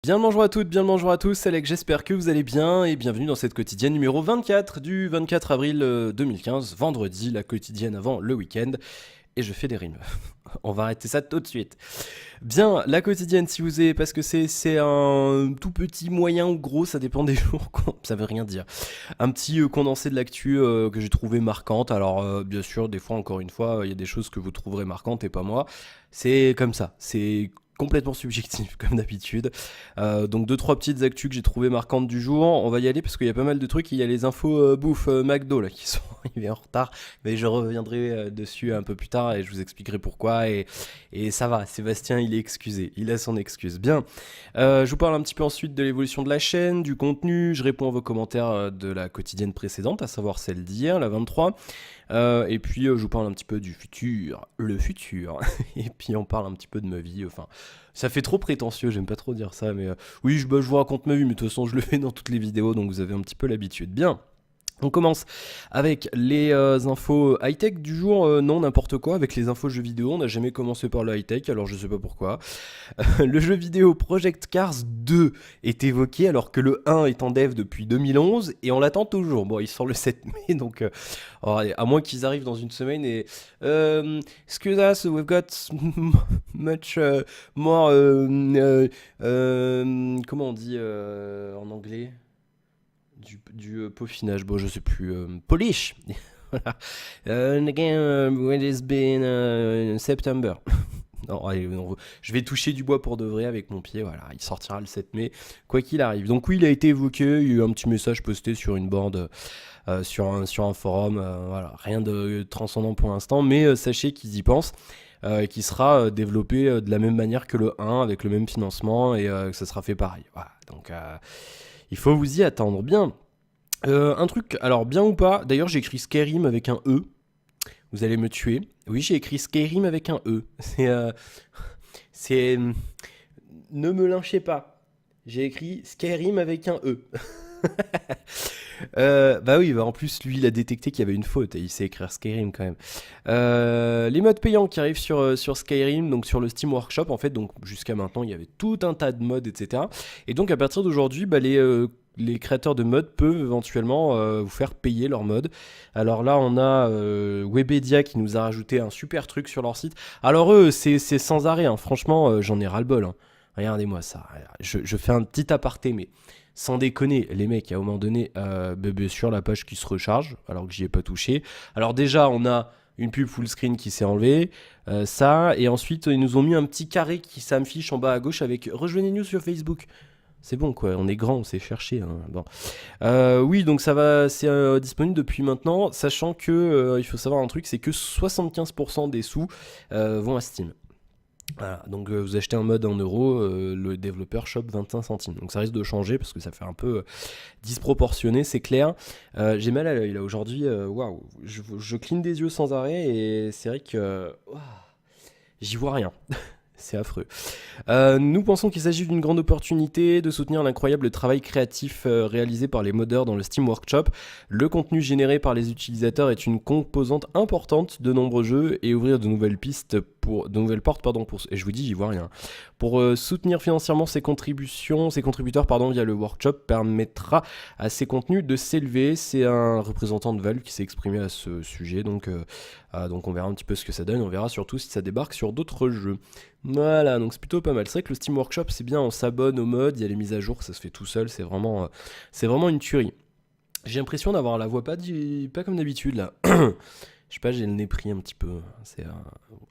Bien le bonjour à toutes, bien le bonjour à tous, c'est Alex, j'espère que vous allez bien et bienvenue dans cette quotidienne numéro 24 du 24 avril 2015, vendredi, la quotidienne avant le week-end, et je fais des rimes. On va arrêter ça tout de suite. Bien, la quotidienne, si vous avez, parce que c'est un tout petit, moyen ou gros, ça dépend des jours, ça veut rien dire. Un petit condensé de l'actu que j'ai trouvé marquante, alors bien sûr, des fois, encore une fois, il y a des choses que vous trouverez marquantes et pas moi. C'est comme ça, c'est complètement subjectif comme d'habitude. Donc deux trois petites actus que j'ai trouvées marquantes du jour. On va y aller parce qu'il y a pas mal de trucs. Il y a les infos bouffe McDo là qui sont arrivées en retard, mais je reviendrai dessus un peu plus tard et je vous expliquerai pourquoi. Et ça va, Sébastien il est excusé, il a son excuse. Bien, je vous parle un petit peu ensuite de l'évolution de la chaîne, du contenu. Je réponds à vos commentaires de la quotidienne précédente, à savoir celle d'hier, la 23. Et puis je vous parle un petit peu du futur, le futur. Et puis on parle un petit peu de ma vie. Enfin, ça fait trop prétentieux, j'aime pas trop dire ça, mais oui, je vous raconte ma vie, mais de toute façon, je le fais dans toutes les vidéos, donc vous avez un petit peu l'habitude. Bien. On commence avec les infos high-tech du jour, non n'importe quoi, avec les infos jeux vidéo, on n'a jamais commencé par le high-tech, alors je sais pas pourquoi. Le jeu vidéo Project Cars 2 est évoqué alors que le 1 est en dev depuis 2011 et on l'attend toujours. Bon, il sort le 7 mai, donc à moins qu'ils arrivent dans une semaine et... excuse us, we've got much more... comment on dit en anglais du peaufinage, bon je sais plus, polish. Voilà. And again, when it's been September. Non, allez, non, je vais toucher du bois pour de vrai avec mon pied, voilà, il sortira le 7 mai, quoi qu'il arrive. Donc oui, il a été évoqué, il y a eu un petit message posté sur une board, sur un forum, voilà, rien de transcendant pour l'instant, mais sachez qu'ils y pensent, qui sera développé de la même manière que le 1, avec le même financement, et que ça sera fait pareil. Voilà, donc il faut vous y attendre. Bien. Un truc, alors bien ou pas, d'ailleurs j'ai écrit Skyrim avec un E, vous allez me tuer. Oui, j'ai écrit Skyrim avec un E. C'est. Ne me lynchez pas. J'ai écrit Skyrim avec un E. Bah oui, bah en plus, lui, il a détecté qu'il y avait une faute et il sait écrire Skyrim quand même. Les modes payants qui arrivent sur Skyrim, donc sur le Steam Workshop, en fait, donc jusqu'à maintenant, il y avait tout un tas de modes, etc. Et donc à partir d'aujourd'hui, bah, les créateurs de modes peuvent éventuellement vous faire payer leurs modes. Alors là, on a Webedia qui nous a rajouté un super truc sur leur site. Alors eux, c'est sans arrêt, hein. Franchement, j'en ai ras-le-bol, hein. Regardez-moi ça. Je fais un petit aparté, mais sans déconner, les mecs, à un moment donné, bien sûr, la page qui se recharge, alors que j'y ai pas touché. Alors déjà, on a une pub full screen qui s'est enlevée, ça, et ensuite, ils nous ont mis un petit carré qui s'affiche en bas à gauche avec rejoignez-nous sur Facebook. C'est bon quoi, on est grand, on sait chercher, hein. Bon. Oui, donc ça va, c'est disponible depuis maintenant, sachant que il faut savoir un truc, c'est que 75% des sous vont à Steam. Voilà, donc vous achetez un mode en euros, le développeur chope 25 centimes. Donc ça risque de changer parce que ça fait un peu disproportionné, c'est clair. J'ai mal à l'œil là aujourd'hui, waouh, je cligne des yeux sans arrêt et c'est vrai que j'y vois rien. C'est affreux. Nous pensons qu'il s'agit d'une grande opportunité de soutenir l'incroyable travail créatif réalisé par les modeurs dans le Steam Workshop. Le contenu généré par les utilisateurs est une composante importante de nombreux jeux et ouvrir de nouvelles pistes de nouvelles portes pour et je vous dis j'y vois rien. Pour soutenir financièrement ces contributeurs via le workshop permettra à ces contenus de s'élever. C'est un représentant de Valve qui s'est exprimé à ce sujet, donc on verra un petit peu ce que ça donne. On verra surtout si ça débarque sur d'autres jeux. Voilà, donc c'est plutôt pas mal. C'est vrai que le Steam Workshop, c'est bien, on s'abonne au mode, il y a les mises à jour, ça se fait tout seul, c'est vraiment une tuerie. J'ai l'impression d'avoir la voix pas comme d'habitude là. Je sais pas, j'ai le nez pris un petit peu.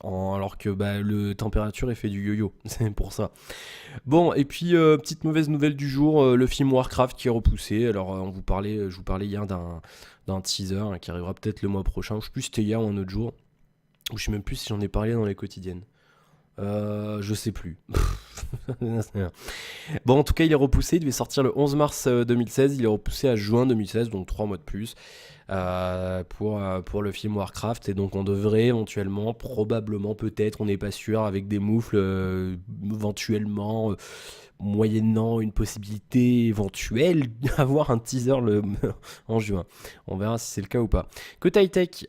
Alors que bah, le température est fait du yo-yo, c'est pour ça. Bon, et puis petite mauvaise nouvelle du jour, le film Warcraft qui est repoussé. Alors je vous parlais hier d'un teaser hein, qui arrivera peut-être le mois prochain. Je sais plus si c'était hier ou un autre jour. Ou je sais même plus si j'en ai parlé dans les quotidiennes. Je sais plus. Bon, en tout cas, il est repoussé. Il devait sortir le 11 mars 2016. Il est repoussé à juin 2016, donc 3 mois de plus pour le film Warcraft. Et donc, on devrait éventuellement, probablement, peut-être, on n'est pas sûr, avec des moufles, éventuellement, moyennant une possibilité éventuelle d'avoir un teaser en juin. On verra si c'est le cas ou pas. Côté high-tech,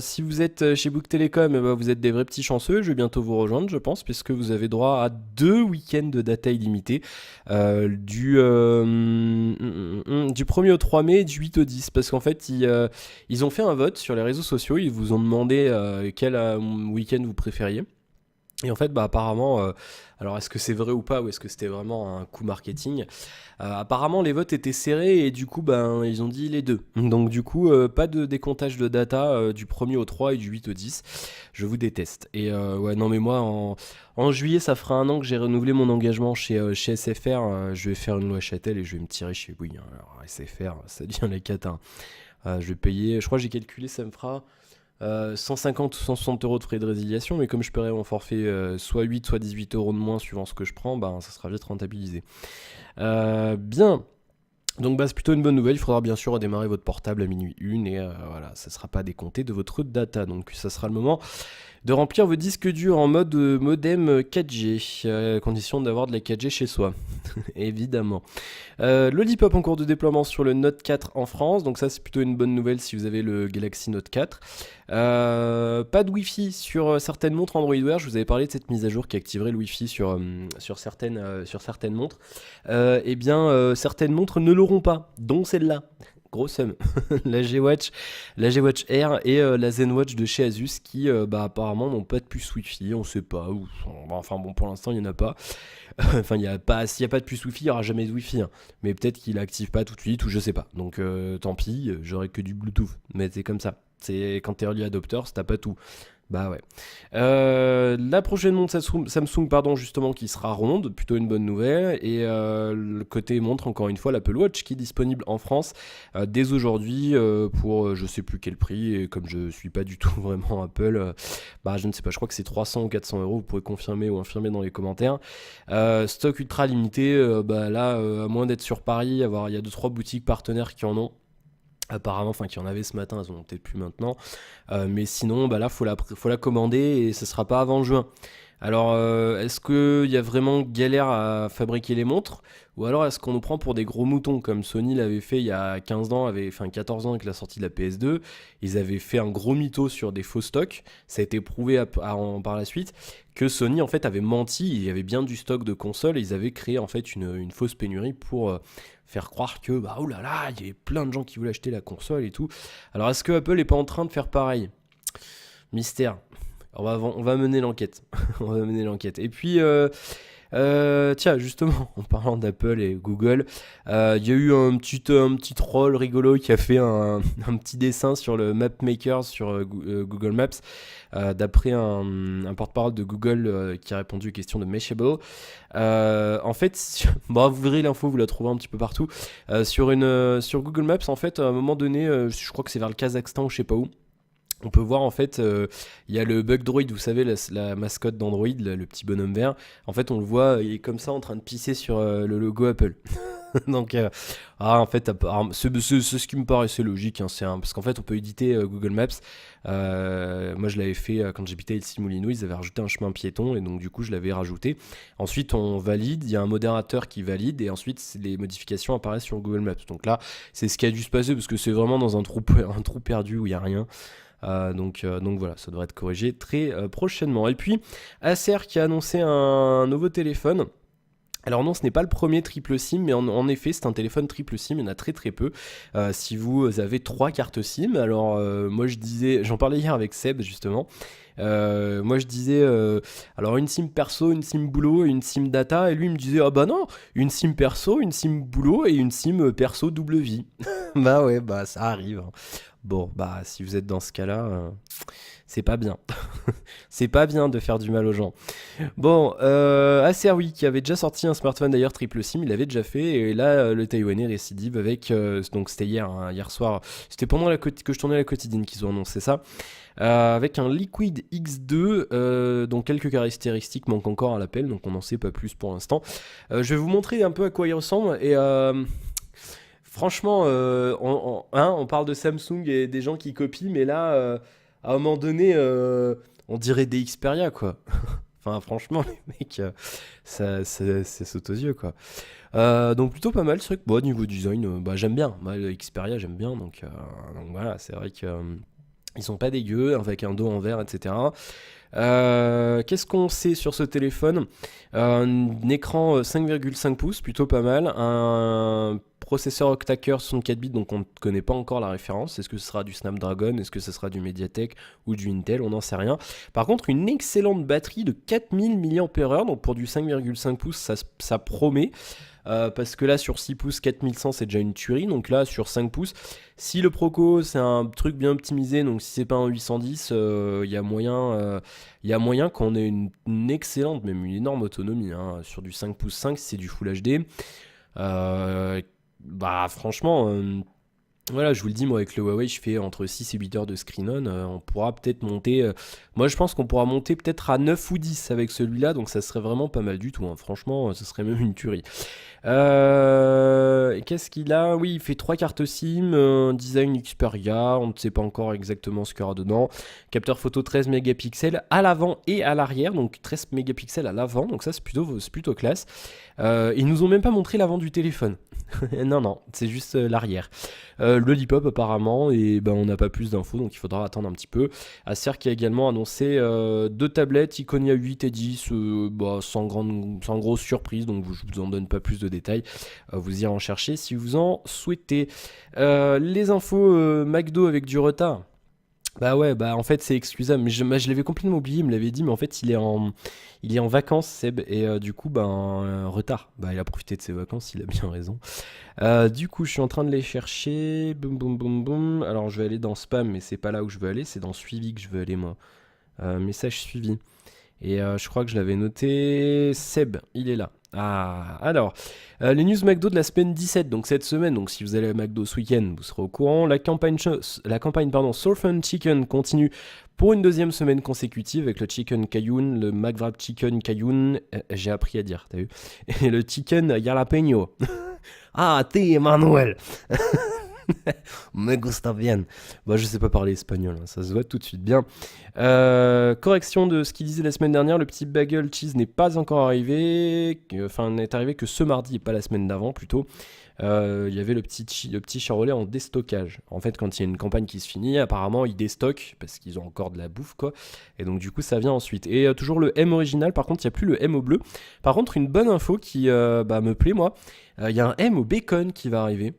si vous êtes chez Bouygues Telecom, vous êtes des vrais petits chanceux. Je vais bientôt vous rejoindre, je pense, puisque vous avez droit à 2 week-ends de data illimitée du 1er au 3 mai et du 8 au 10. Parce qu'en fait, ils ont fait un vote sur les réseaux sociaux. Ils vous ont demandé quel week-end vous préfériez. Et en fait, apparemment, alors est-ce que c'est vrai ou pas, ou est-ce que c'était vraiment un coup marketing? Apparemment, les votes étaient serrés et du coup, ils ont dit les deux. Donc du coup, pas de décomptage de data du 1er au 3 et du 8 au 10. Je vous déteste. Et ouais, non mais moi, en juillet, ça fera 1 an que j'ai renouvelé mon engagement chez SFR. Je vais faire une loi Châtel et je vais me tirer chez Bouygues. Alors SFR, ça devient les catins. Je vais payer, je crois que j'ai calculé, ça me fera 150 ou 160 euros de frais de résiliation, mais comme je paierai mon forfait soit 8 soit 18 euros de moins suivant ce que je prends, ça sera vite rentabilisé. Bien. Donc c'est plutôt une bonne nouvelle. Il faudra bien sûr redémarrer votre portable à minuit 1 et voilà, ça ne sera pas décompté de votre data. Donc ça sera le moment de remplir vos disques durs en mode modem 4G, à condition d'avoir de la 4G chez soi, évidemment. Lollipop en cours de déploiement sur le Note 4 en France, donc ça c'est plutôt une bonne nouvelle si vous avez le Galaxy Note 4. Pas de Wi-Fi sur certaines montres Android Wear, je vous avais parlé de cette mise à jour qui activerait le Wi-Fi sur certaines montres. Certaines montres ne l'auront pas, dont celle-là. Gros somme. la G-Watch Air et la ZenWatch de chez Asus qui apparemment n'ont pas de puce Wi-Fi, on sait pas. Pour l'instant il n'y en a pas. S'il n'y a pas de puce Wi-Fi, il n'y aura jamais de Wi-Fi. Mais peut-être qu'il l'active pas tout de suite ou je sais pas. Donc tant pis, j'aurai que du Bluetooth. Mais c'est comme ça. C'est quand t'es early adopter, t'as pas tout. Bah ouais. La prochaine montre Samsung, justement, qui sera ronde, plutôt une bonne nouvelle. Et le côté montre, encore une fois, l'Apple Watch qui est disponible en France dès aujourd'hui pour je sais plus quel prix. Et comme je suis pas du tout vraiment Apple, je ne sais pas, je crois que c'est 300 ou 400 euros. Vous pourrez confirmer ou infirmer dans les commentaires. Stock ultra limité, à moins d'être sur Paris, il y a 2-3 boutiques partenaires qui en ont. Apparemment, qu'il y en avait ce matin, elles en ont peut-être plus maintenant. Mais sinon, là, faut la commander et ce sera pas avant juin. Alors, est-ce qu'il y a vraiment galère à fabriquer les montres? Ou alors est-ce qu'on nous prend pour des gros moutons comme Sony l'avait fait il y a 14 ans avec la sortie de la PS2? Ils avaient fait un gros mytho sur des faux stocks. Ça a été prouvé par la suite que Sony en fait avait menti. Il y avait bien du stock de consoles et ils avaient créé en fait une fausse pénurie pour faire croire que oh là là, il y avait plein de gens qui voulaient acheter la console et tout. Alors est-ce que Apple est pas en train de faire pareil? Mystère. On va mener l'enquête. On va mener l'enquête. Et puis, tiens, justement, en parlant d'Apple et Google, il y a eu un petit troll rigolo qui a fait un petit dessin sur le Map Maker sur Google Maps, d'après un porte-parole de Google qui a répondu aux questions de Mashable. En fait, vous verrez l'info, vous la trouverez un petit peu partout. Sur Google Maps, en fait, à un moment donné, je crois que c'est vers le Kazakhstan ou je sais pas où. On peut voir en fait, il y a le Bug Droid, vous savez, la mascotte d'Android, le petit bonhomme vert. En fait, on le voit, il est comme ça en train de pisser sur le logo Apple. Donc, en fait, c'est ce qui me paraissait logique, parce qu'en fait, on peut éditer Google Maps. Moi, je l'avais fait quand j'habitais ici Moulineau, ils avaient rajouté un chemin piéton, et donc du coup, je l'avais rajouté. Ensuite, on valide, il y a un modérateur qui valide, et ensuite, les modifications apparaissent sur Google Maps. Donc là, c'est ce qui a dû se passer, parce que c'est vraiment dans un trou perdu où il n'y a rien. Donc voilà, ça devrait être corrigé très prochainement. Et puis Acer qui a annoncé un nouveau téléphone. Alors non, ce n'est pas le premier triple SIM, mais en effet, c'est un téléphone triple SIM, il y en a très très peu. Si vous avez 3 cartes SIM, alors moi je disais, j'en parlais hier avec Seb justement, moi je disais alors une SIM perso, une SIM boulot et une SIM data, et lui il me disait non, une SIM perso, une SIM boulot et une SIM perso double vie. Ouais, ça arrive, hein. Bon, si vous êtes dans ce cas-là, c'est pas bien. C'est pas bien de faire du mal aux gens. Bon, Acer, oui, qui avait déjà sorti un smartphone d'ailleurs triple SIM, il l'avait déjà fait, et là, le Taïwanais récidive avec, donc c'était hier soir, c'était pendant que je tournais la quotidienne qu'ils ont annoncé ça, avec un Liquid X2, dont quelques caractéristiques manquent encore à l'appel, donc on n'en sait pas plus pour l'instant. Je vais vous montrer un peu à quoi il ressemble, et... franchement, on parle de Samsung et des gens qui copient, mais là, à un moment donné, on dirait des Xperia, quoi. Enfin, franchement, les mecs, ça saute aux yeux, quoi. Donc plutôt pas mal, c'est vrai que bon, niveau design, bah, j'aime bien. Moi, le Xperia, j'aime bien, donc voilà, c'est vrai que ils sont pas dégueux, avec un dos en verre, etc. Qu'est-ce qu'on sait sur ce téléphone? Un écran 5,5 pouces, plutôt pas mal. Un processeur octa-core 64 bits, donc on ne connaît pas encore la référence. Est-ce que ce sera du Snapdragon? Est-ce que ce sera du MediaTek ou du Intel? On n'en sait rien. Par contre, une excellente batterie de 4000 mAh, donc pour du 5,5 pouces, ça promet. Parce que là sur 6 pouces 4100 c'est déjà une tuerie, donc là sur 5 pouces si le Proco c'est un truc bien optimisé, donc si c'est pas un 810 il y a moyen qu'on ait une excellente, même une énorme autonomie hein. Sur du 5 pouces 5 si c'est du Full HD, bah franchement voilà, je vous le dis, moi avec le Huawei, je fais entre 6 et 8 heures de screen-on. On pourra peut-être monter. Moi, je pense qu'on pourra monter peut-être à 9 ou 10 avec celui-là, donc ça serait vraiment pas mal du tout. Hein. Franchement, ce serait même une tuerie. Qu'est-ce qu'il a? Oui, il fait 3 cartes SIM, design Xperia, on ne sait pas encore exactement ce qu'il y aura dedans. Capteur photo 13 mégapixels à l'avant et à l'arrière, donc 13 mégapixels à l'avant, donc ça c'est plutôt classe. Ils nous ont même pas montré l'avant du téléphone. Non, c'est juste l'arrière. Le Lollipop apparemment, et ben on n'a pas plus d'infos, donc il faudra attendre un petit peu. Acer qui a également annoncé 2 tablettes Iconia 8 et 10, sans grosse surprise, donc je vous en donne pas plus de détails. Vous irez en chercher si vous en souhaitez. Les infos McDo avec du retard. Bah ouais, bah en fait c'est excusable, mais je l'avais complètement oublié, il me l'avait dit, mais en fait il est en vacances Seb, et du coup retard, bah il a profité de ses vacances, il a bien raison. Du coup je suis en train de les chercher, boum boum boum boum, alors je vais aller dans spam, mais c'est pas là où je veux aller, c'est dans suivi que je veux aller moi. Message suivi, et je crois que je l'avais noté, Seb, il est là. Ah, alors, les news McDo de la semaine 17, donc cette semaine, donc si vous allez à McDo ce week-end, vous serez au courant. La campagne Surf and Chicken continue pour une deuxième semaine consécutive avec le Chicken Cayenne, le McWrap Chicken Cayenne, j'ai appris à dire, t'as vu, et le Chicken Jalapeno. Ah, t'es Emmanuel. Me gusta bien. Bah, je sais pas parler espagnol, hein, ça se voit tout de suite bien. Correction de ce qu'il disait la semaine dernière, le petit bagel cheese n'est pas encore arrivé, n'est arrivé que ce mardi et pas la semaine d'avant plutôt. Il y avait le petit charolais en déstockage. En fait, quand il y a une campagne qui se finit, apparemment ils déstockent parce qu'ils ont encore de la bouffe quoi. Et donc du coup ça vient ensuite. Et toujours le M original, par contre il n'y a plus le M au bleu. Par contre une bonne info qui me plaît moi, il y a un M au bacon qui va arriver.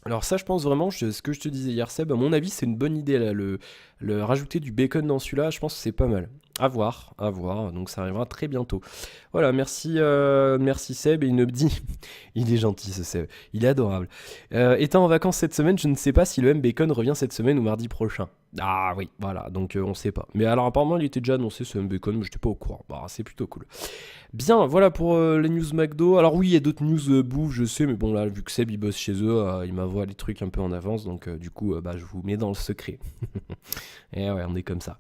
Alors ça je pense vraiment, ce que je te disais hier Seb, à mon avis c'est une bonne idée là, le rajouter du bacon dans celui-là, je pense que c'est pas mal. À voir, donc ça arrivera très bientôt. Voilà, merci Seb, et il me dit, il est gentil ce Seb, il est adorable. Étant en vacances cette semaine, je ne sais pas si le M Bacon revient cette semaine ou mardi prochain. Ah oui, voilà, donc on sait pas. Mais alors apparemment il était déjà annoncé ce M Bacon, mais j'étais pas au courant, bah c'est plutôt cool. Bien, voilà pour les news McDo. Alors oui, il y a d'autres news bouffe, je sais, mais bon là, vu que Seb il bosse chez eux, il m'envoie les trucs un peu en avance, donc du coup, je vous mets dans le secret. Et ouais, on est comme ça.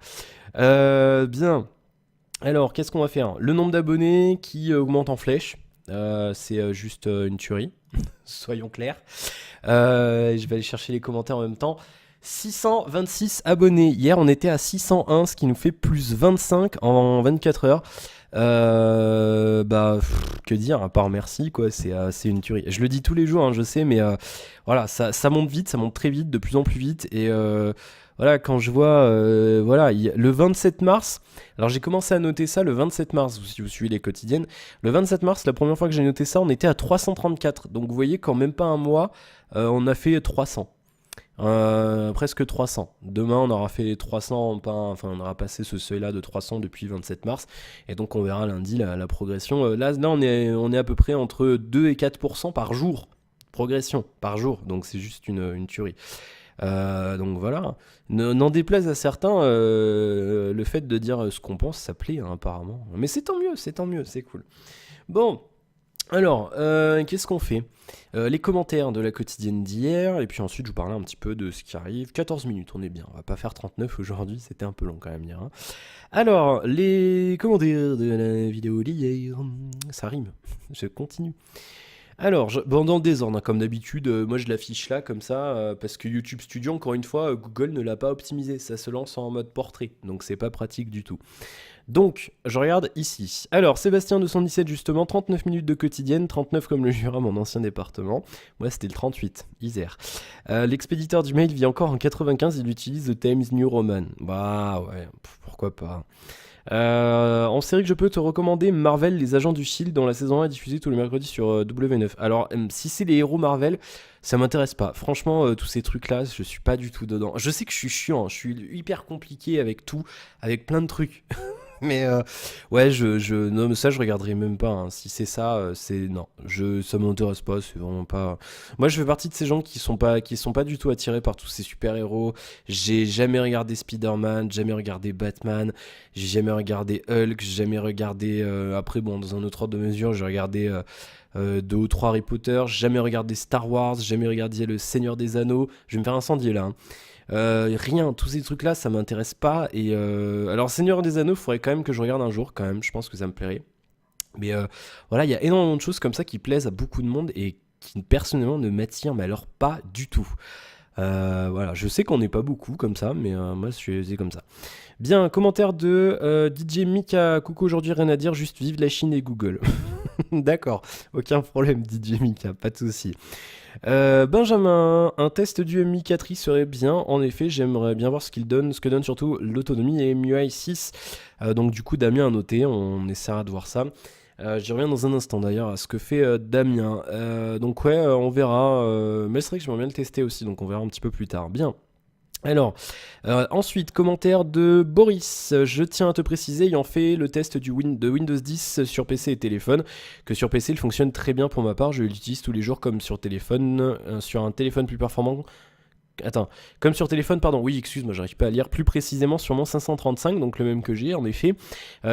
Bien. Alors, qu'est-ce qu'on va faire? Le nombre d'abonnés qui augmente en flèche. C'est juste une tuerie. Soyons clairs. Je vais aller chercher les commentaires en même temps. 626 abonnés. Hier, on était à 601, ce qui nous fait plus 25 en 24 heures. Que dire, à part merci quoi, c'est une tuerie. Je le dis tous les jours, hein, je sais, mais voilà, ça monte vite, ça monte très vite, de plus en plus vite, et voilà, quand je vois, le 27 mars, alors j'ai commencé à noter ça le 27 mars, si vous suivez les quotidiennes, le 27 mars, la première fois que j'ai noté ça, on était à 334, donc vous voyez qu'en même pas un mois, on a fait 300. Presque 300. Demain, on aura fait les 300, on aura passé ce seuil-là de 300 depuis 27 mars. Et donc, on verra lundi la progression. Là, on est à peu près entre 2 et 4% par jour. Progression par jour. Donc, c'est juste une tuerie. Donc voilà. N'en déplaise à certains, le fait de dire ce qu'on pense, ça plaît hein, apparemment. Mais c'est tant mieux, c'est cool. Bon. Alors, qu'est-ce qu'on fait? Les commentaires de la quotidienne d'hier, et puis ensuite je vous parlerai un petit peu de ce qui arrive. 14 minutes, on est bien, on va pas faire 39 aujourd'hui, c'était un peu long quand même hier. Hein. Alors, les commentaires de la vidéo d'hier, ça rime, je continue. Alors, bon, dans le désordre, hein, comme d'habitude, moi je l'affiche là comme ça, parce que YouTube Studio, encore une fois, Google ne l'a pas optimisé, ça se lance en mode portrait, donc c'est pas pratique du tout. Donc, je regarde ici. Alors, Sébastien 217, justement, 39 minutes de quotidienne, 39 comme le Jura, mon ancien département. Moi, c'était le 38, Isère. L'expéditeur du mail vit encore en 95, il utilise The Times New Roman. Bah ouais, pourquoi pas. En série que je peux te recommander, Marvel, les agents du Shield, dont la saison 1 est diffusée tous les mercredis sur W9. Alors, si c'est les héros Marvel, ça m'intéresse pas. Franchement, tous ces trucs-là, je suis pas du tout dedans. Je sais que je suis chiant, hein, je suis hyper compliqué avec tout, avec plein de trucs. Mais ouais, non, mais ça, je regarderai même pas, hein. Si c'est ça, non, ça m'intéresse pas, c'est vraiment pas. Moi, je fais partie de ces gens qui sont pas du tout attirés par tous ces super-héros. J'ai jamais regardé Spider-Man, jamais regardé Batman, j'ai jamais regardé Hulk, j'ai jamais regardé. Après, bon, dans un autre ordre de mesure, j'ai regardé 2 ou 3 Harry Potter, j'ai jamais regardé Star Wars, j'ai jamais regardé Le Seigneur des Anneaux. Je vais me faire incendier là, hein. Rien, tous ces trucs là ça m'intéresse pas. Et alors Seigneur des Anneaux, faudrait quand même que je regarde un jour quand même, je pense que ça me plairait. Mais voilà, il y a énormément de choses comme ça qui plaisent à beaucoup de monde et qui personnellement ne m'attirent mais alors pas du tout. Voilà, je sais qu'on n'est pas beaucoup comme ça, mais moi c'est comme ça. Bien, commentaire de DJ Mika. Coucou, aujourd'hui rien à dire, juste vive la Chine et Google. D'accord, aucun problème DJ Mika, pas de souci. Benjamin, un test du MI4i serait bien. En effet, j'aimerais bien voir ce que donne surtout l'autonomie et MIUI 6. Donc du coup, Damien a noté, on essaiera de voir ça. J'y reviens dans un instant d'ailleurs à ce que fait Damien. Donc ouais, on verra. Mais c'est vrai que j'aimerais bien le tester aussi, donc on verra un petit peu plus tard. Bien. Alors, ensuite, commentaire de Boris. Je tiens à te préciser, ayant fait le test de Windows 10 sur PC et téléphone, que sur PC il fonctionne très bien pour ma part. Je l'utilise tous les jours comme sur téléphone, sur un téléphone plus performant. Attends, comme sur téléphone, pardon, oui, excuse-moi, j'arrive pas à lire, plus précisément sur mon 535, donc le même que j'ai, en effet.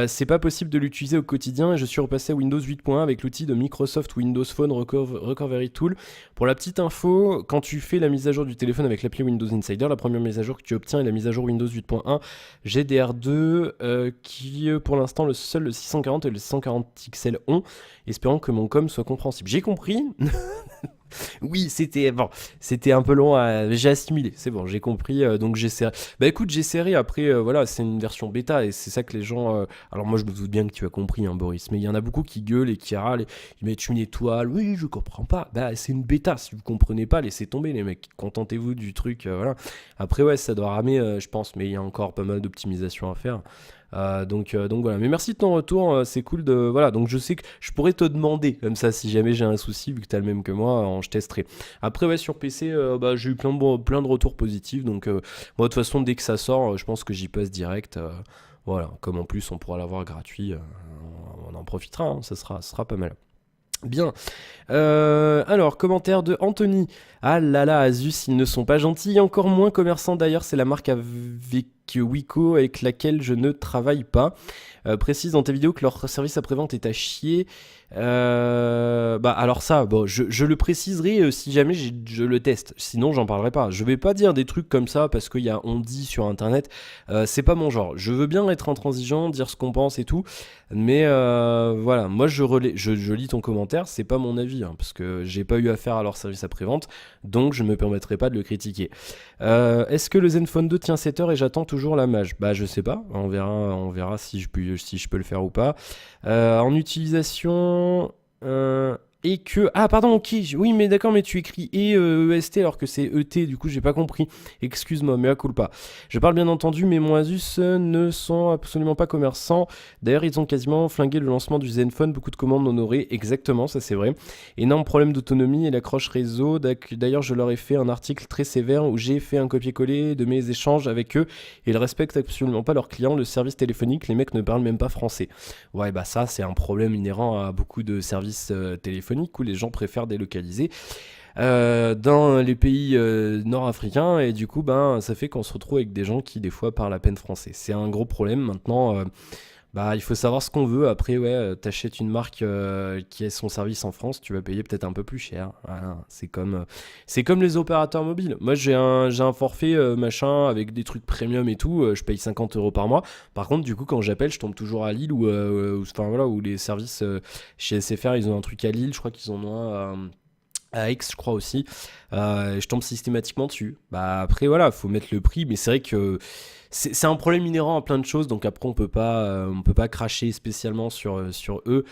C'est pas possible de l'utiliser au quotidien et je suis repassé à Windows 8.1 avec l'outil de Microsoft Windows Phone Recovery Tool. Pour la petite info, quand tu fais la mise à jour du téléphone avec l'appli Windows Insider, la première mise à jour que tu obtiens est la mise à jour Windows 8.1 GDR2, qui pour l'instant le 640 et le 640 XL ont, espérant que mon com soit compréhensible. J'ai compris. Oui, c'était un peu long j'ai assimilé, c'est bon, j'ai compris, donc j'essaierai. Bah écoute, j'essaierai après, voilà, c'est une version bêta et c'est ça que les gens. Alors moi je me doute bien que tu as compris, hein, Boris, mais il y en a beaucoup qui gueulent et qui râlent, ils mettent une étoile, oui, je comprends pas. Bah c'est une bêta, si vous comprenez pas, laissez tomber les mecs, contentez-vous du truc, voilà. Après ouais, ça doit ramer, je pense, mais il y a encore pas mal d'optimisation à faire. Donc voilà, mais merci de ton retour, c'est cool de. Voilà, donc je sais que je pourrais te demander, comme ça, si jamais j'ai un souci, vu que t'as le même que moi, je testerai. Après, ouais, sur PC, bah, j'ai eu plein de retours positifs, donc moi, de toute façon, dès que ça sort, je pense que j'y passe direct. Voilà, comme en plus, on pourra l'avoir gratuit, on en profitera, hein, ça sera pas mal. Bien. Alors, commentaire de Anthony. Ah là là, Asus, ils ne sont pas gentils, encore moins commerçants d'ailleurs, c'est la marque avec Wiko avec laquelle je ne travaille pas. Précise dans tes vidéos que leur service après-vente est à chier. Bah alors ça, bon, je le préciserai si jamais je le teste. Sinon, j'en parlerai pas. Je vais pas dire des trucs comme ça parce qu'il y a on dit sur internet. C'est pas mon genre. Je veux bien être intransigeant, dire ce qu'on pense et tout. Mais voilà, moi je lis ton commentaire, c'est pas mon avis, hein, parce que j'ai pas eu affaire à leur service après-vente, donc je me permettrai pas de le critiquer. Est-ce que le Zenfone 2 tient 7 heures et j'attends toujours la mage? Bah je sais pas, on verra si je peux le faire ou pas. En utilisation... et que... Ah pardon, ok, oui mais d'accord, mais tu écris EST alors que c'est ET, du coup j'ai pas compris. Excuse-moi, mais à culpa. Je parle bien entendu, mais mon Asus ne sont absolument pas commerçants. D'ailleurs, ils ont quasiment flingué le lancement du Zenfone, beaucoup de commandes honorées, exactement, ça c'est vrai. Énorme problème d'autonomie et l'accroche réseau. D'ailleurs, je leur ai fait un article très sévère où j'ai fait un copier-coller de mes échanges avec eux et ils respectent absolument pas leurs clients, le service téléphonique, les mecs ne parlent même pas français. Ouais, bah ça c'est un problème inhérent à beaucoup de services téléphoniques où les gens préfèrent délocaliser dans les pays nord-africains et du coup ben ça fait qu'on se retrouve avec des gens qui des fois parlent à peine français. C'est un gros problème maintenant. Bah, il faut savoir ce qu'on veut. Après, ouais, t'achètes une marque qui a son service en France, tu vas payer peut-être un peu plus cher. Voilà, c'est comme les opérateurs mobiles. Moi, j'ai un forfait machin avec des trucs premium et tout. Je paye 50 euros par mois. Par contre, du coup, quand j'appelle, je tombe toujours à Lille enfin voilà, où les services chez SFR, ils ont un truc à Lille. Je crois qu'ils en ont un à Aix, je crois aussi. Je tombe systématiquement dessus. Bah après voilà, faut mettre le prix, mais c'est vrai que c'est un problème inhérent à plein de choses, donc après on peut pas cracher spécialement sur eux.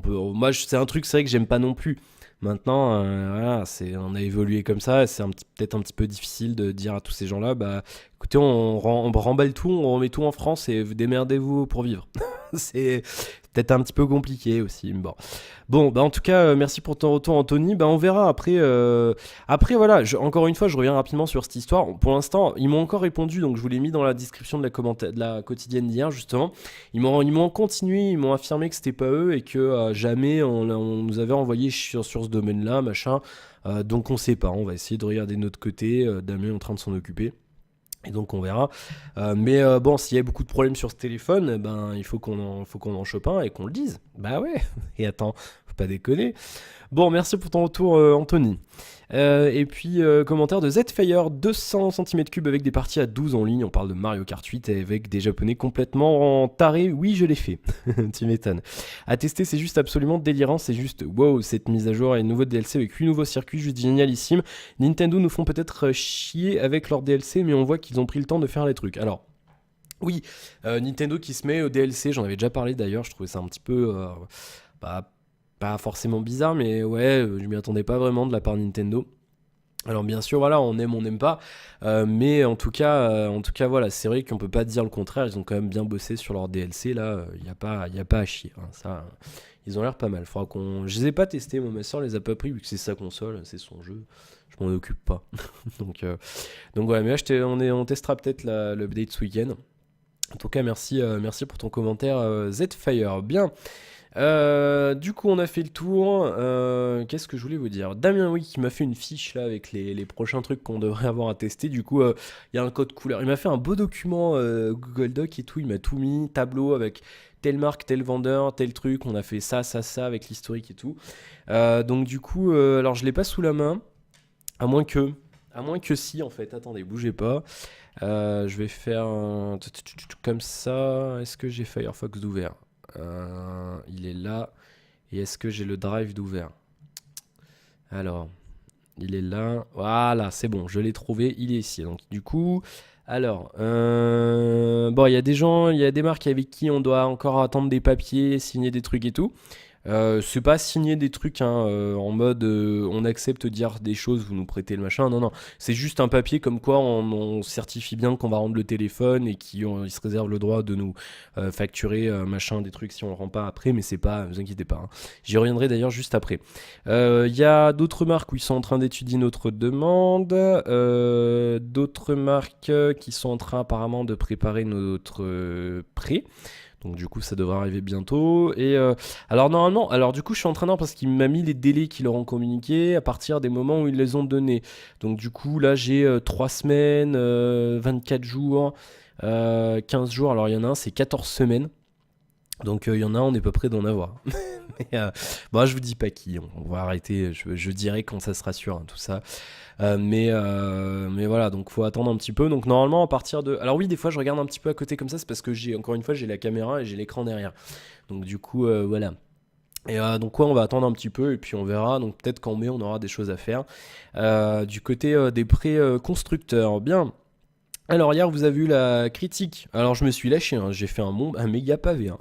Moi c'est un truc c'est vrai que j'aime pas non plus. Maintenant, voilà, on a évolué comme ça, et c'est peut-être un petit peu difficile de dire à tous ces gens-là, bah écoutez, on remballe tout, on remet tout en France et vous démerdez-vous pour vivre. C'est peut-être un petit peu compliqué aussi. Bon, bah en tout cas, merci pour ton retour, Anthony. Bah on verra après. Après voilà, encore une fois, je reviens rapidement sur cette histoire. Pour l'instant, ils m'ont encore répondu, donc je vous l'ai mis dans la description de la quotidienne d'hier justement. Ils m'ont continué, ils m'ont affirmé que c'était pas eux et que jamais on nous avait envoyé sur ce domaine-là, machin. Donc on sait pas. On va essayer de regarder de notre côté. Damien est en train de s'en occuper. Et donc on verra. Mais bon, s'il y a beaucoup de problèmes sur ce téléphone, ben il faut qu'on en chope un et qu'on le dise. Bah ouais. Et attends, faut pas déconner. Bon, merci pour ton retour, Anthony. Et puis, commentaire de Zfire, 200 cm3 avec des parties à 12 en ligne. On parle de Mario Kart 8 avec des japonais complètement tarés. Oui, je l'ai fait. Tu m'étonnes. À tester, c'est juste absolument délirant. C'est juste wow, cette mise à jour et nouveau DLC avec 8 nouveaux circuits, juste génialissime. Nintendo nous font peut-être chier avec leur DLC, mais on voit qu'ils ont pris le temps de faire les trucs. Alors. Oui, Nintendo qui se met au DLC, j'en avais déjà parlé d'ailleurs, je trouvais ça un petit peu bah, pas forcément bizarre, mais ouais, je m'y attendais pas vraiment de la part de Nintendo. Alors bien sûr, voilà, on aime, on n'aime pas, mais en tout cas, voilà, c'est vrai qu'on peut pas dire le contraire. Ils ont quand même bien bossé sur leur DLC là. Il y a pas à chier, hein, ça. Ils ont l'air pas mal. Je les ai pas testés, moi, ma soeur les a pas pris vu que c'est sa console, c'est son jeu. Je m'en occupe pas. Donc voilà, mais là, on testera peut-être l'update ce week-end. En tout cas, merci pour ton commentaire, Zfire. Bien. Du coup, on a fait le tour. Qu'est-ce que je voulais vous dire? Damien, oui, qui m'a fait une fiche là avec les prochains trucs qu'on devrait avoir à tester. Du coup, il y a un code couleur. Il m'a fait un beau document Google Doc et tout. Il m'a tout mis, tableau avec telle marque, tel vendeur, tel truc. On a fait ça, ça, ça avec l'historique et tout. Donc du coup, alors je l'ai pas sous la main, à moins que, à moins que si en fait. Attendez, bougez pas. Je vais faire comme ça. Est-ce que j'ai Firefox d'ouvert? Il est là. Et est-ce que j'ai le drive d'ouvert? Alors, il est là. Voilà, c'est bon, je l'ai trouvé. Il est ici. Donc, du coup, alors, bon, il y a des gens, il y a des marques avec qui on doit encore attendre des papiers, signer des trucs et tout. C'est pas signer des trucs hein, en mode on accepte de dire des choses, vous nous prêtez le machin. Non, non, c'est juste un papier comme quoi on certifie bien qu'on va rendre le téléphone et qu'ils se réservent le droit de nous facturer machin des trucs si on le rend pas après. Mais c'est pas, ne vous inquiétez pas. Hein. J'y reviendrai d'ailleurs juste après. Il y a d'autres marques où ils sont en train d'étudier notre demande, d'autres marques qui sont en train apparemment de préparer notre prêt. Donc du coup ça devrait arriver bientôt. Et alors normalement, alors du coup je suis en train parce qu'il m'a mis les délais qu'ils leur ont communiqués à partir des moments où ils les ont donnés. Donc du coup là j'ai 3 semaines, 24 jours, 15 jours. Alors il y en a un c'est 14 semaines. Donc il y en a un on n'est pas prêt d'en avoir. Mais, bon je vous dis pas qui, on va arrêter, je dirai quand ça sera sûr hein, tout ça. Mais voilà, donc faut attendre un petit peu. Donc normalement à partir de... Alors oui, des fois je regarde un petit peu à côté comme ça, c'est parce que encore une fois j'ai la caméra et j'ai l'écran derrière. Donc du coup voilà. Et donc ouais, on va attendre un petit peu et puis on verra. Donc peut-être qu'en mai on aura des choses à faire. Du côté des prêts constructeurs, bien. Alors hier vous avez eu la critique. Alors je me suis lâché, hein. J'ai fait un méga pavé. Hein.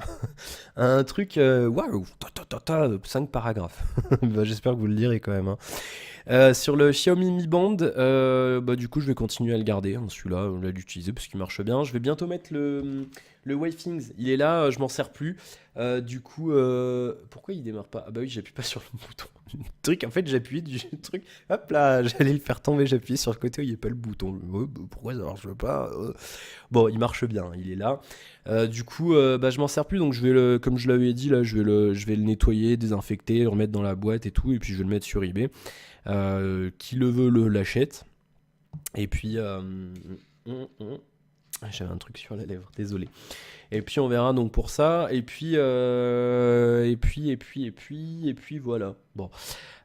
Un truc, waouh, 5 paragraphes. Bah, j'espère que vous le lirez quand même. Hein. Sur le Xiaomi Mi Band, bah, du coup, je vais continuer à le garder, hein, celui-là, on va l'utiliser parce qu'il marche bien. Je vais bientôt mettre le Wavethings. Il est là, je m'en sers plus. Du coup, pourquoi il démarre pas? Ah bah oui, j'appuie pas sur le bouton. Le truc, en fait, j'appuie du truc. Hop là, j'allais le faire tomber, j'appuie sur le côté où il n'y a pas le bouton. Pourquoi ça marche pas? Bon, il marche bien, il est là. Du coup, bah, je m'en sers plus, donc comme je l'avais dit, là, je vais le nettoyer, désinfecter, le remettre dans la boîte et tout, et puis je vais le mettre sur eBay. Qui le veut l'achète. Et puis J'avais un truc sur la lèvre, désolé. Et puis on verra donc pour ça. Et puis voilà. Bon.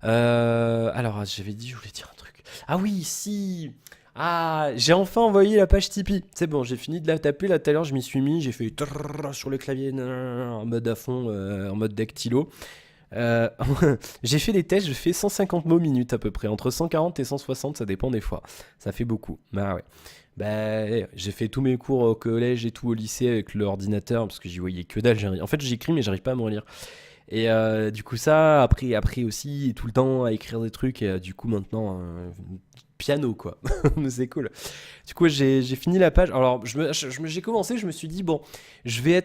Alors j'avais dit, je voulais dire un truc. Ah oui, si. Ah, j'ai enfin envoyé la page Tipeee. C'est bon, j'ai fini de la taper là tout à l'heure. Je m'y suis mis, j'ai fait trrr sur le clavier en mode à fond, en mode dactylo. Euh, j'ai fait des tests, je fais 150 mots minute à peu près, entre 140 et 160, ça dépend des fois. Ça fait beaucoup. Bah ouais. Bah, j'ai fait tous mes cours au collège et tout au lycée avec l'ordinateur parce que j'y voyais que dalle. En fait, j'écris mais j'arrive pas à me relire. Et du coup, ça, après aussi, tout le temps à écrire des trucs. Et du coup, maintenant, piano quoi. Mais c'est cool. Du coup, j'ai fini la page. Alors, j'ai commencé, je me suis dit, bon, je vais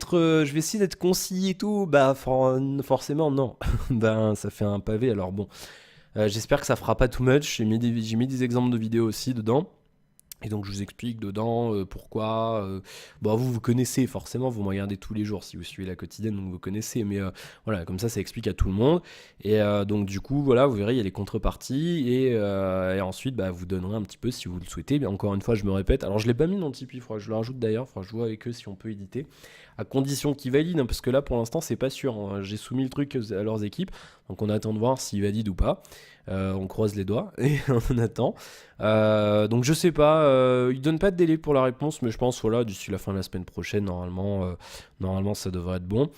essayer d'être concis et tout. Bah, forcément, non. Ben, ça fait un pavé. Alors, bon, j'espère que ça fera pas too much. J'ai mis des exemples de vidéos aussi dedans. Et donc je vous explique dedans pourquoi. Bon, vous connaissez forcément, vous me regardez tous les jours si vous suivez la quotidienne, donc vous connaissez. Mais voilà, comme ça explique à tout le monde. Et donc du coup, voilà, vous verrez, il y a les contreparties. Et ensuite, bah, vous donnerez un petit peu si vous le souhaitez. Mais encore une fois, je me répète. Alors je l'ai pas mis dans le Tipeee, il faudra que je le rajoute d'ailleurs. Il faudra que je vois avec eux si on peut éditer. À condition qu'ils valident, hein, parce que là pour l'instant c'est pas sûr, hein. J'ai soumis le truc à leurs équipes. Donc on attend de voir s'ils valident ou pas. On croise les doigts et on attend. Donc je sais pas, ils donnent pas de délai pour la réponse, mais je pense voilà d'ici la fin de la semaine prochaine normalement ça devrait être bon.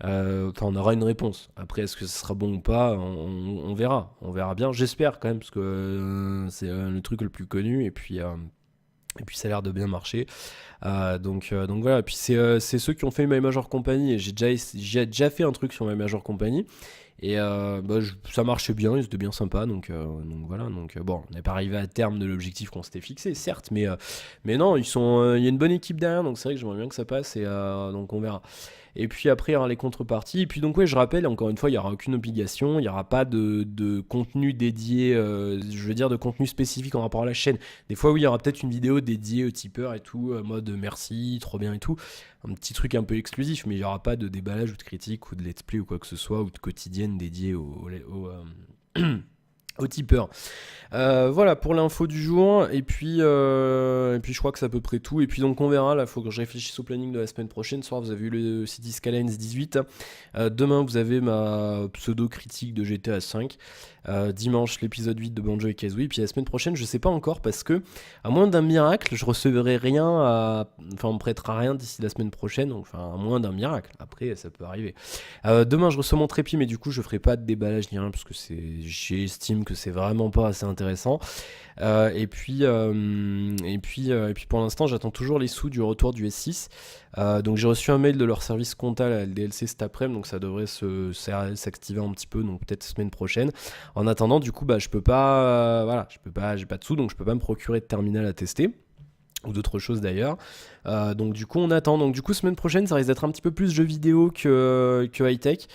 Enfin on aura une réponse. Après est-ce que ce sera bon ou pas, on verra bien. J'espère quand même parce que c'est le truc le plus connu et puis ça a l'air de bien marcher. Donc voilà. Et puis c'est ceux qui ont fait My Major Company et j'ai déjà fait un truc sur My Major Company. Et bah, ça marchait bien, ils étaient bien sympas, donc voilà. Donc bon, on n'est pas arrivé à terme de l'objectif qu'on s'était fixé, certes, mais non, il y a une bonne équipe derrière, donc c'est vrai que j'aimerais bien que ça passe, et donc on verra. Et puis après, il y aura les contreparties. Et puis donc, ouais, je rappelle, encore une fois, il n'y aura aucune obligation. Il n'y aura pas de contenu dédié, je veux dire, de contenu spécifique en rapport à la chaîne. Des fois, oui, il y aura peut-être une vidéo dédiée aux tipeurs et tout, mode merci, trop bien et tout. Un petit truc un peu exclusif, mais il n'y aura pas de déballage ou de critique ou de let's play ou quoi que ce soit, ou de quotidienne dédiée aux tipeurs. Voilà pour l'info du jour. Et puis je crois que c'est à peu près tout. Et puis donc on verra. Là, il faut que je réfléchisse au planning de la semaine prochaine. Ce soir, vous avez eu le City Skylines 18. Demain, vous avez ma pseudo-critique de GTA 5. Dimanche, l'épisode 8 de Banjo et Kazooie. Et puis la semaine prochaine, je sais pas encore parce que, à moins d'un miracle, je recevrai rien Enfin, on me prêtera rien d'ici la semaine prochaine. Donc, enfin, à moins d'un miracle. Après, ça peut arriver. Demain, je reçois mon trépied, mais du coup, je ferai pas de déballage ni rien parce que j'estime que c'est vraiment pas assez intéressant. Et puis pour l'instant, j'attends toujours les sous du retour du S6. Donc j'ai reçu un mail de leur service compta, la LDLC, cet après-midi, donc ça devrait s'activer un petit peu, donc peut-être semaine prochaine. En attendant, du coup, bah, je peux pas, voilà, j'ai pas de sous, donc je peux pas me procurer de terminal à tester. Ou d'autres choses d'ailleurs. Donc du coup on attend. Donc du coup semaine prochaine ça risque d'être un petit peu plus jeux vidéo que high-tech.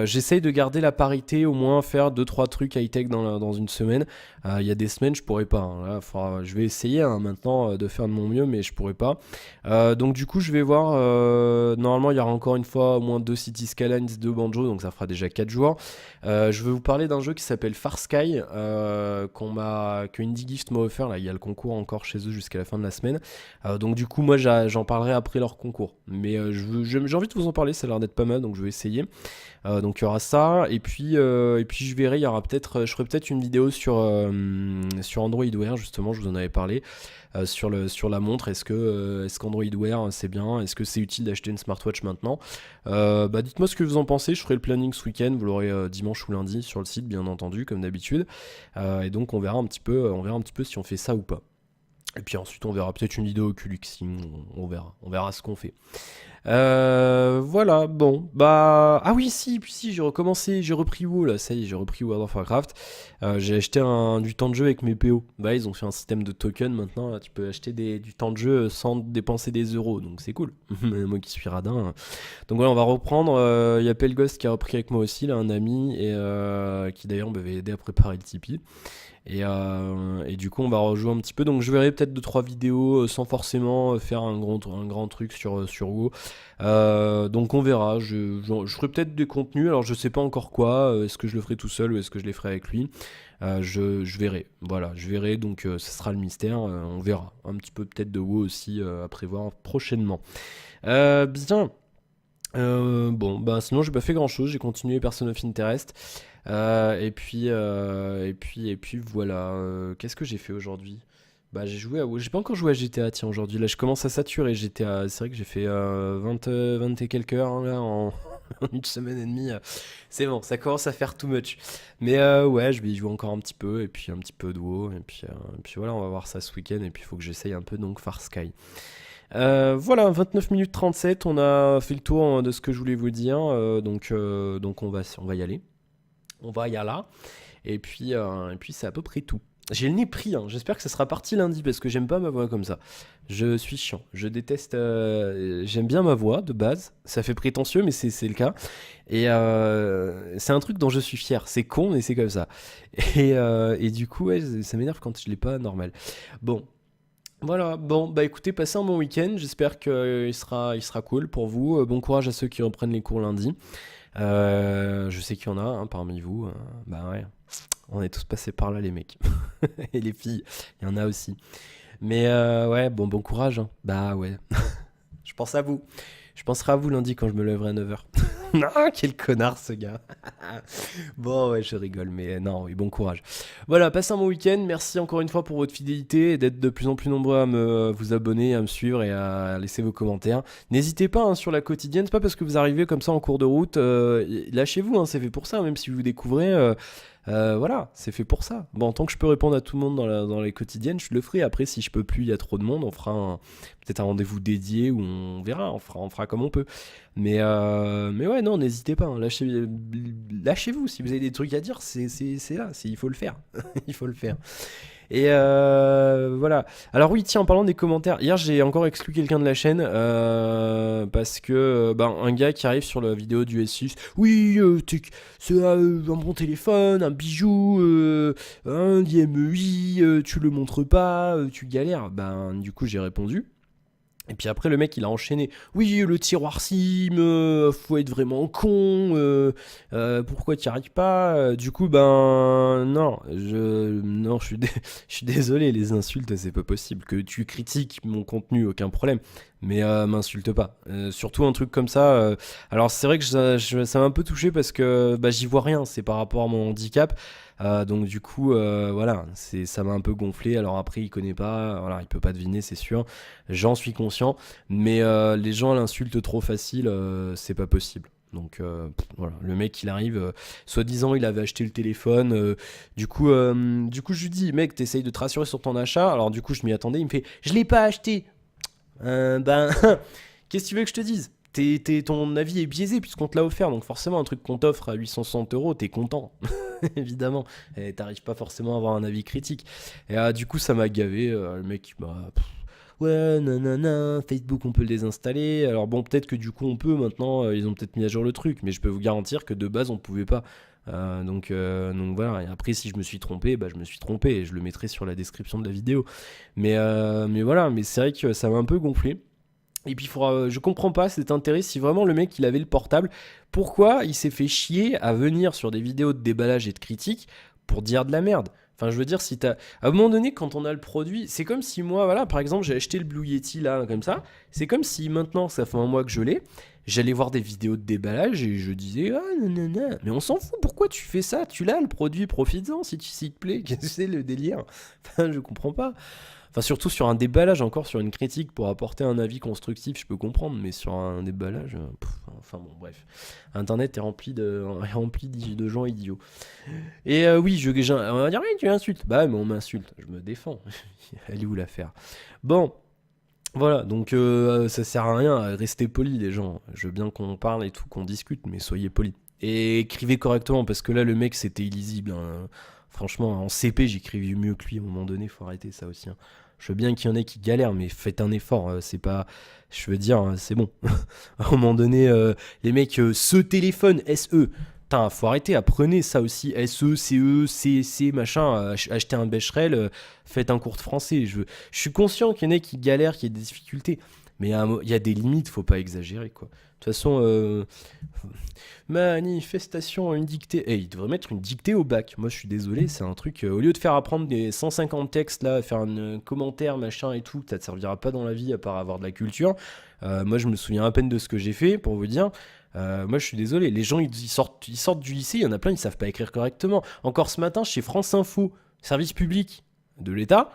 J'essaye de garder la parité, au moins faire 2-3 trucs high-tech dans une semaine. Il y a des semaines je pourrais pas. Hein. Là, je vais essayer maintenant de faire de mon mieux, mais je pourrais pas. Donc du coup je vais voir. Normalement il y aura encore une fois au moins 2 City Skylines, 2 Banjo, donc ça fera déjà 4 jours. Je vais vous parler d'un jeu qui s'appelle Far Sky, que Indie Gift m'a offert. Là il y a le concours encore chez eux jusqu'à la fin de la semaine. Donc du coup moi j'en parlerai après leur concours, mais j'ai envie de vous en parler, ça a l'air d'être pas mal, donc je vais essayer. Donc il y aura ça, et puis je verrai, je ferai peut-être une vidéo sur Android Wear, justement, je vous en avais parlé, sur la montre. Est-ce qu'Android Wear c'est bien, est-ce que c'est utile d'acheter une smartwatch maintenant? Dites-moi ce que vous en pensez, je ferai le planning ce week-end, vous l'aurez dimanche ou lundi sur le site, bien entendu, comme d'habitude. Et donc on verra un petit peu si on fait ça ou pas. Et puis ensuite on verra peut-être une vidéo Oculus, on verra ce qu'on fait. Voilà, bon, ah oui, si, j'ai recommencé, j'ai repris WoW là, ça y est, j'ai repris World of Warcraft. J'ai acheté du temps de jeu avec mes PO. Bah ils ont fait un système de token maintenant, là, tu peux acheter du temps de jeu sans dépenser des euros, donc c'est cool. Moi qui suis radin. Donc voilà, on va reprendre. Il y a Pelghost qui a repris avec moi aussi, là, un ami, et qui d'ailleurs m'avait aidé à préparer le Tipeee. Et du coup on va rejouer un petit peu, donc je verrai peut-être 2-3 vidéos sans forcément faire un grand truc sur WoW. Donc on verra, je ferai peut-être des contenus, alors je sais pas encore quoi, est-ce que je le ferai tout seul ou est-ce que je les ferai avec lui. Je verrai, voilà, je verrai, donc ce sera le mystère, on verra. Un petit peu peut-être de WoW aussi à prévoir prochainement. Bien. Bon, bah sinon j'ai pas fait grand chose, j'ai continué Person of Interest. Et puis voilà. Qu'est-ce que j'ai fait aujourd'hui? Bah j'ai pas encore joué à GTA, tiens, aujourd'hui. Là je commence à saturer GTA. C'est vrai que j'ai fait 20 et quelques heures hein, là en, en une semaine et demie. C'est bon, ça commence à faire too much. Mais ouais, je vais y jouer encore un petit peu, et puis un petit peu de WoW, et puis voilà, on va voir ça ce week-end, et puis il faut que j'essaye un peu donc Far Sky. Voilà, 29 minutes 37, on a fait le tour de ce que je voulais vous dire, donc on va y aller. On va y aller, et puis c'est à peu près tout. J'ai le nez pris, hein. J'espère que ça sera parti lundi parce que j'aime pas ma voix comme ça. Je suis chiant, je déteste. J'aime bien ma voix de base, ça fait prétentieux, mais c'est le cas. Et c'est un truc dont je suis fier. C'est con, mais c'est comme ça. Et du coup, ouais, ça m'énerve quand je l'ai pas normal. Bon, voilà, bon, bah écoutez, passez un bon week-end. J'espère qu'il sera cool pour vous. Bon courage à ceux qui reprennent les cours lundi. Je sais qu'il y en a hein, parmi vous. Bah ouais, on est tous passés par là, les mecs. Et les filles, il y en a aussi. Mais ouais, bon courage, hein. Bah ouais, je pense à vous. Je penserai à vous lundi quand je me lèverai à 9h. Ah, quel connard ce gars. Bon, ouais, je rigole, mais non, oui, bon courage. Voilà, passez un bon week-end. Merci encore une fois pour votre fidélité et d'être de plus en plus nombreux à vous abonner, à me suivre et à laisser vos commentaires. N'hésitez pas hein, sur la quotidienne, c'est pas parce que vous arrivez comme ça en cours de route. Lâchez-vous, hein, c'est fait pour ça, même si vous découvrez. Voilà, c'est fait pour ça. Bon, tant que je peux répondre à tout le monde dans les quotidiennes, je le ferai. Après, si je peux plus, il y a trop de monde, on fera peut-être un rendez-vous dédié où on verra, on fera comme on peut. Mais ouais, non, n'hésitez pas, hein, lâchez-vous. Si vous avez des trucs à dire, c'est là, il faut le faire. Il faut le faire. Et voilà. Alors oui, tiens, en parlant des commentaires, hier j'ai encore exclu quelqu'un de la chaîne parce que un gars qui arrive sur la vidéo du S6, oui, c'est un bon téléphone, un bijou, un DMI, tu le montres pas, tu galères. Du coup j'ai répondu. Et puis après le mec il a enchaîné. Oui le tiroir SIM, faut être vraiment con. Pourquoi tu n'y arrives pas? Du coup non, je suis désolé, les insultes c'est pas possible. Que tu critiques mon contenu aucun problème, mais m'insulte pas. Surtout un truc comme ça. Alors c'est vrai que ça m'a un peu touché parce que j'y vois rien. C'est par rapport à mon handicap. Donc du coup voilà, ça m'a un peu gonflé. Alors après il connaît pas, voilà, il peut pas deviner c'est sûr. J'en suis conscient, mais les gens l'insultent trop facile, c'est pas possible. Donc voilà, le mec il arrive, soi-disant il avait acheté le téléphone, du coup je lui dis mec t'essayes de te rassurer sur ton achat, alors du coup je m'y attendais, il me fait je l'ai pas acheté. Qu'est-ce que tu veux que je te dise? Ton avis est biaisé puisqu'on te l'a offert, donc forcément un truc qu'on t'offre à 860 €, t'es content, évidemment, et t'arrives pas forcément à avoir un avis critique. Et du coup ça m'a gavé, le mec ouais, nanana, Facebook on peut le désinstaller. Alors bon, peut-être que du coup on peut maintenant, ils ont peut-être mis à jour le truc, mais je peux vous garantir que de base on pouvait pas. Donc voilà, et après si je me suis trompé, je me suis trompé et je le mettrai sur la description de la vidéo. Mais voilà, mais c'est vrai que ça m'a un peu gonflé. Et puis je comprends pas cet intérêt si vraiment le mec il avait le portable, pourquoi il s'est fait chier à venir sur des vidéos de déballage et de critique pour dire de la merde. Enfin je veux dire si t'as... À un moment donné quand on a le produit, c'est comme si moi voilà par exemple j'ai acheté le Blue Yeti là comme ça, c'est comme si maintenant ça fait un mois que je l'ai, j'allais voir des vidéos de déballage et je disais ah nanana, mais on s'en fout, pourquoi tu fais ça, tu l'as le produit, profites-en s'il te plaît, qu'est-ce que c'est le délire? Enfin je comprends pas. Enfin, surtout sur un déballage, encore sur une critique pour apporter un avis constructif, je peux comprendre, mais sur un déballage, enfin bon, bref. Internet est rempli de gens idiots. Et oui, on va dire, oui, tu insultes. Bah, mais on m'insulte, je me défends. Elle est où l'affaire? Bon, voilà, donc ça sert à rien à rester poli, les gens. Je veux bien qu'on parle et tout, qu'on discute, mais soyez polis. Et écrivez correctement, parce que là, le mec, c'était illisible, hein. Franchement, en CP, j'écrivais mieux que lui. À un moment donné, faut arrêter ça aussi, hein. Je veux bien qu'il y en ait qui galèrent, mais faites un effort. C'est pas. Je veux dire, c'est bon. À un moment donné, les mecs, ce téléphone, SE. Putain, faut arrêter, apprenez ça aussi. SE, CE, C, machin. Achetez un Becherel, faites un cours de français. Je suis conscient qu'il y en ait qui galèrent, qui aient des difficultés. Mais il y a des limites, faut pas exagérer, quoi. De toute façon, manifestation, une dictée. Il devrait mettre une dictée au bac. Moi, je suis désolé, c'est un truc. Au lieu de faire apprendre des 150 textes, là, faire un commentaire, machin et tout, ça te servira pas dans la vie à part avoir de la culture. Moi, je me souviens à peine de ce que j'ai fait, pour vous dire. Moi, je suis désolé. Les gens, ils sortent du lycée, il y en a plein, ils savent pas écrire correctement. Encore ce matin, chez France Info, service public de l'État.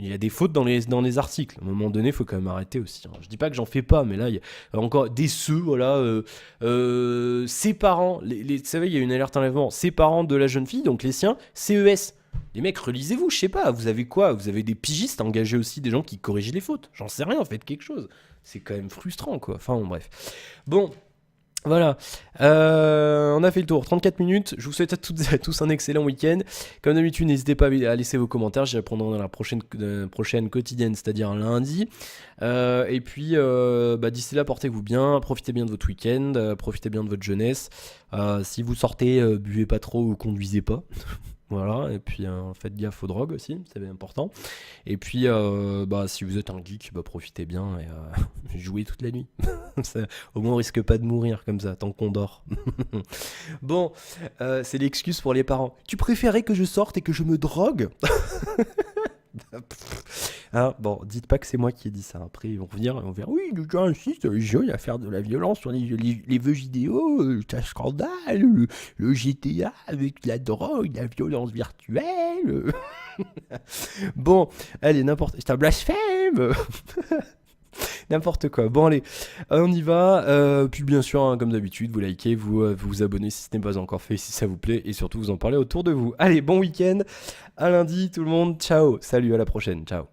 Il y a des fautes dans les articles. À un moment donné, il faut quand même arrêter aussi. Je dis pas que j'en fais pas, mais là, il y a encore des voilà. Ses parents, vous savez, il y a une alerte enlèvement. Ses parents de la jeune fille, donc les siens, CES. Les mecs, relisez-vous, je sais pas. Vous avez quoi? Vous avez des pigistes, engagés aussi des gens qui corrigent les fautes. J'en sais rien, faites quelque chose. C'est quand même frustrant, quoi. Enfin, bon, bref. Bon. Voilà, on a fait le tour, 34 minutes, je vous souhaite à toutes et à tous un excellent week-end. Comme d'habitude, n'hésitez pas à laisser vos commentaires, j'y répondrai dans la prochaine quotidienne, c'est-à-dire lundi. Et puis, d'ici là, portez-vous bien, profitez bien de votre week-end, profitez bien de votre jeunesse. Si vous sortez, buvez pas trop ou conduisez pas. Voilà, et puis faites gaffe aux drogues aussi, c'est bien important. Et puis, si vous êtes un geek, profitez bien et jouez toute la nuit. Au moins, on risque pas de mourir comme ça, tant qu'on dort. Bon, c'est l'excuse pour les parents. Tu préférais que je sorte et que je me drogue? Hein, bon, dites pas que c'est moi qui ai dit ça. Après, ils vont revenir et on va dire oui, tu insistes sur les jeux à faire de la violence sur les jeux vidéo, c'est un scandale, le GTA avec la drogue, la violence virtuelle. Bon, allez, c'est un blasphème. N'importe quoi. Bon, allez, on y va. Puis bien sûr, hein, comme d'habitude, vous likez, vous abonnez si ce n'est pas encore fait, si ça vous plaît, et surtout vous en parlez autour de vous. Allez, bon week-end. À lundi, tout le monde. Ciao. Salut, à la prochaine. Ciao.